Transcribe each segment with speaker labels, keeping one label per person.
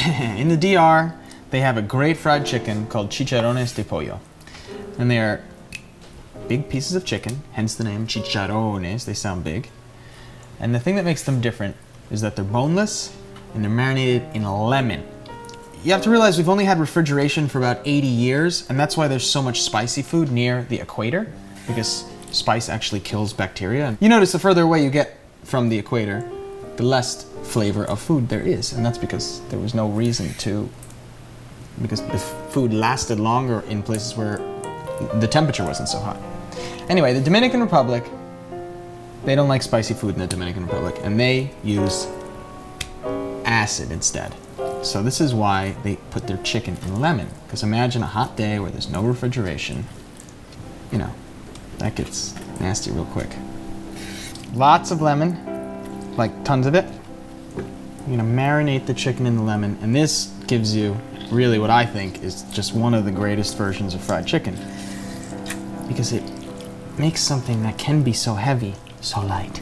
Speaker 1: In the DR, they have a great fried chicken called Chicharrones de pollo. And they are big pieces of chicken, hence the name Chicharrones, they sound big. And the thing that makes them different is that they're boneless and they're marinated in lemon. You have to realize we've only had refrigeration for about 80 years, and that's why there's so much spicy food near the equator, because spice actually kills bacteria. You notice the further away you get from the equator, the less flavor of food there is, and that's because there was no reason to, because the food lasted longer in places where the temperature wasn't so hot. Anyway, the Dominican Republic, they don't like spicy food in the Dominican Republic, and they use acid instead. So this is why they put their chicken in lemon, because imagine a hot day where there's no refrigeration. You know, that gets nasty real quick. Lots of lemon, like tons of it. You're gonna marinate the chicken in the lemon, and this gives you really what I think is just one of the greatest versions of fried chicken, because it makes something that can be so heavy, so light.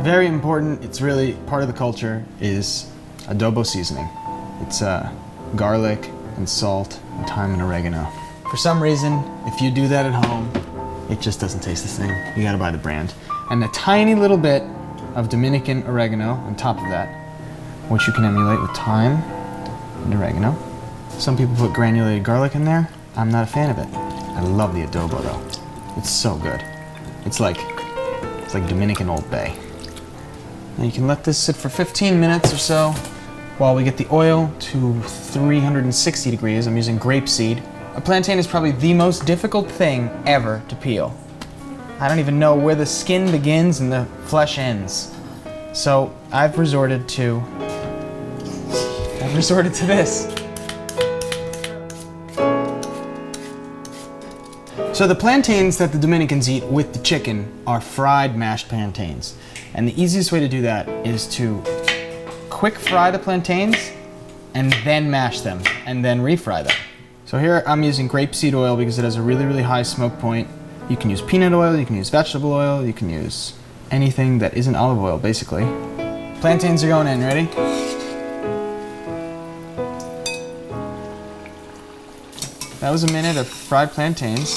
Speaker 1: Very important, it's really part of the culture, is adobo seasoning. It's garlic and salt and thyme and oregano. For some reason, if you do that at home, it just doesn't taste the same. You gotta buy the brand. And a tiny little bit of Dominican oregano on top of that, which you can emulate with thyme and oregano. Some people put granulated garlic in there. I'm not a fan of it. I love the adobo though. It's so good. It's like Dominican Old Bay. Now you can let this sit for 15 minutes or so while we get the oil to 360 degrees. I'm using grapeseed. A plantain is probably the most difficult thing ever to peel. I don't even know where the skin begins and the flesh ends. So I've resorted to this. So the plantains that the Dominicans eat with the chicken are fried mashed plantains. And the easiest way to do that is to quick fry the plantains and then mash them and then refry them. So here I'm using grapeseed oil because it has a really, really high smoke point. You can use peanut oil, you can use vegetable oil, you can use anything that isn't olive oil, basically. Plantains are going in, ready? That was a minute of fried plantains.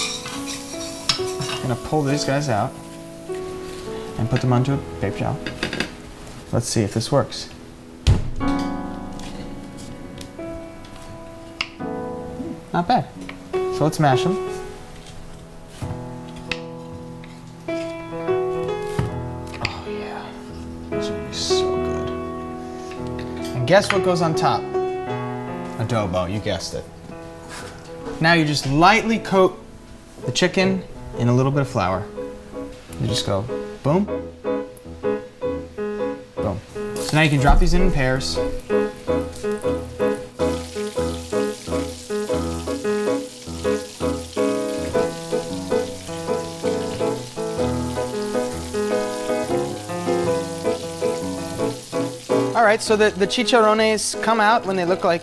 Speaker 1: I'm gonna pull these guys out and put them onto a paper towel. Let's see if this works. Not bad. So let's mash them. Oh yeah, these are gonna be so good. And guess what goes on top? Adobo, you guessed it. Now you just lightly coat the chicken in a little bit of flour. You just go boom, boom. So now you can drop these in pairs. All right, so the chicharrones come out when they look like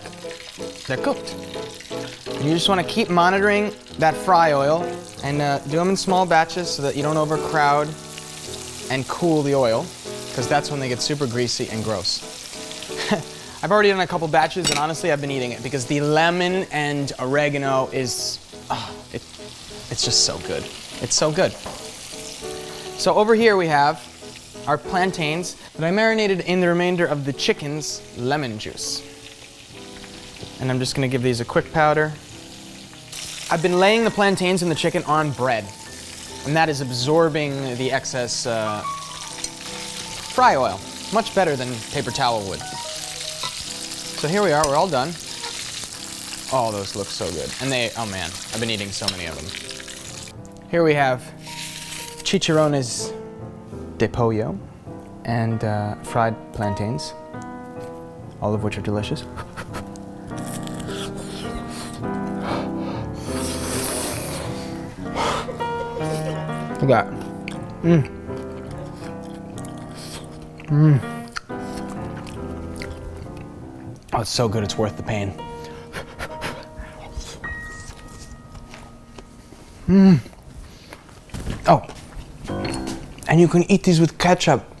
Speaker 1: they're cooked. And you just want to keep monitoring that fry oil and do them in small batches so that you don't overcrowd and cool the oil, because that's when they get super greasy and gross. I've already done a couple batches, and honestly I've been eating it because the lemon and oregano is, it's just so good. It's so good. So over here we have our plantains that I marinated in the remainder of the chicken's lemon juice. And I'm just gonna give these a quick powder. I've been laying the plantains and the chicken on bread, and that is absorbing the excess fry oil. Much better than paper towel would. So here we are, we're all done. Oh, those look so good. And they, oh man, I've been eating so many of them. Here we have chicharrones de pollo and fried plantains, all of which are delicious. Look at that. Oh, it's so good, it's worth the pain. Oh,
Speaker 2: And you can eat this with ketchup.